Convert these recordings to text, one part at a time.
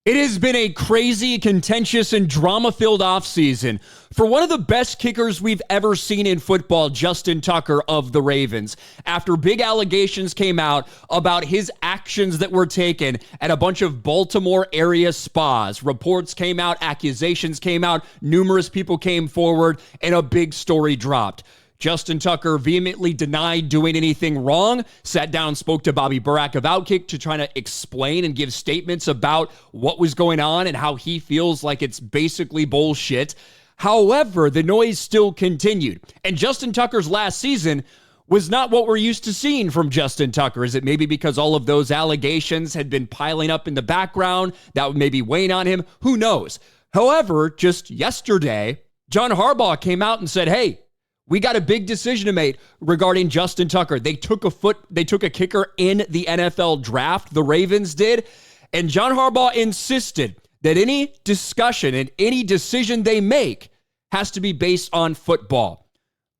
It has been a crazy, contentious, and drama-filled offseason for one of the best kickers we've ever seen in football, Justin Tucker of the Ravens, after big allegations came out about his actions that were taken at a bunch of Baltimore area spas. Reports came out, accusations came out, numerous people came forward, and a big story dropped. Justin Tucker vehemently denied doing anything wrong, sat down, spoke to Bobby Burack of Outkick to try to explain and give statements about what was going on and how he feels like it's basically bullshit. However, the noise still continued. And Justin Tucker's last season was not what we're used to seeing from Justin Tucker. Is it maybe because all of those allegations had been piling up in the background that would maybe weighing on him? Who knows? However, just yesterday, John Harbaugh came out and said, hey, we got a big decision to make regarding Justin Tucker. They took a kicker in the NFL draft, the Ravens did, and John Harbaugh insisted that any discussion and any decision they make has to be based on football.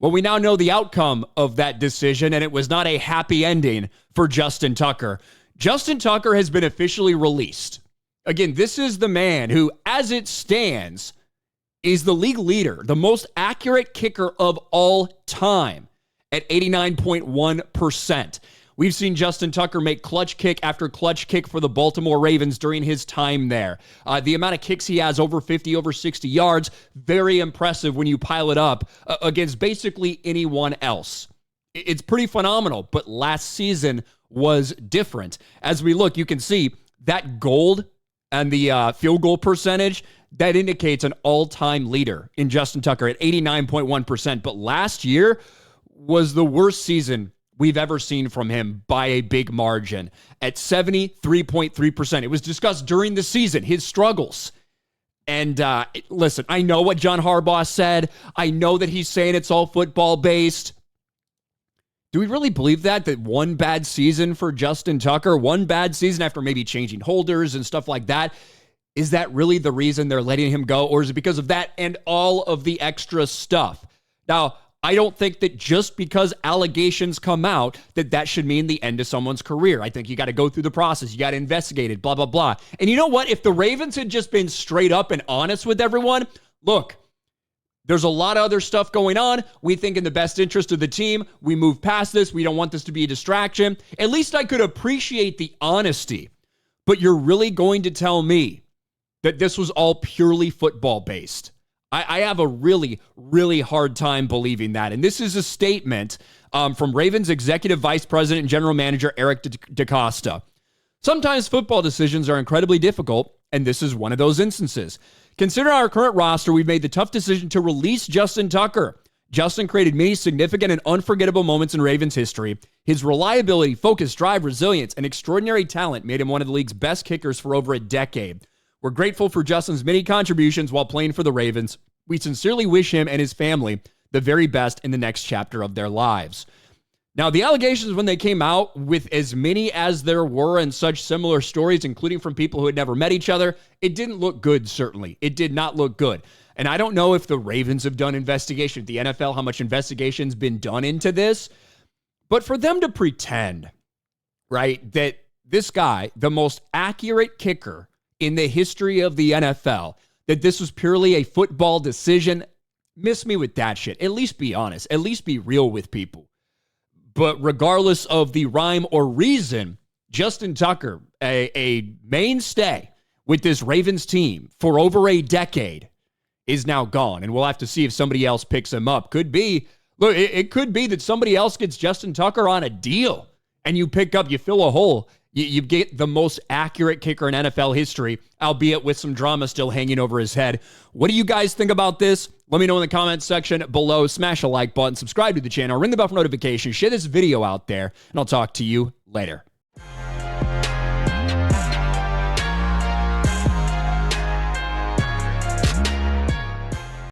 Well, we now know the outcome of that decision, and it was not a happy ending for Justin Tucker. Justin Tucker has been officially released. Again, this is the man who, as it stands, is the league leader, the most accurate kicker of all time at 89.1%. We've seen Justin Tucker make clutch kick after clutch kick for the Baltimore Ravens during his time there. The amount of kicks he has, over 50, over 60 yards, very impressive when you pile it up against basically anyone else. It's pretty phenomenal, but last season was different. As we look, you can see that gold and the field goal percentage, that indicates an all-time leader in Justin Tucker at 89.1%. But last year was the worst season we've ever seen from him by a big margin at 73.3%. It was discussed during the season, his struggles. And listen, I know what John Harbaugh said. I know that he's saying it's all football-based. Do we really believe that one bad season for Justin Tucker, one bad season after maybe changing holders and stuff like that, is that really the reason they're letting him go? Or is it because of that and all of the extra stuff? Now, I don't think that just because allegations come out that should mean the end of someone's career. I think you got to go through the process. You got to investigate it, blah, blah, blah. And you know what? If the Ravens had just been straight up and honest with everyone, look, there's a lot of other stuff going on. We think in the best interest of the team, we move past this. We don't want this to be a distraction. At least I could appreciate the honesty. But you're really going to tell me that this was all purely football-based? I have a really, really hard time believing that. And this is a statement from Ravens Executive Vice President and General Manager Eric DeCosta. Sometimes football decisions are incredibly difficult, and this is one of those instances. Consider our current roster, we've made the tough decision to release Justin Tucker. Justin created many significant and unforgettable moments in Ravens history. His reliability, focus, drive, resilience, and extraordinary talent made him one of the league's best kickers for over a decade. We're grateful for Justin's many contributions while playing for the Ravens. We sincerely wish him and his family the very best in the next chapter of their lives. Now, the allegations, when they came out, with as many as there were and such similar stories, including from people who had never met each other, it didn't look good, certainly. It did not look good. And I don't know if the Ravens have done investigation, the NFL, how much investigation's been done into this. But for them to pretend, right, that this guy, the most accurate kicker in the history of the NFL, that this was purely a football decision, miss me with that shit. At least be honest. At least be real with people. But regardless of the rhyme or reason, Justin Tucker, a mainstay with this Ravens team for over a decade, is now gone. And we'll have to see if somebody else picks him up. Could be, look, it could be that somebody else gets Justin Tucker on a deal and you fill a hole. You get the most accurate kicker in NFL history, albeit with some drama still hanging over his head. What do you guys think about this? Let me know in the comments section below. Smash a like button, subscribe to the channel, ring the bell for notifications, share this video out there, and I'll talk to you later.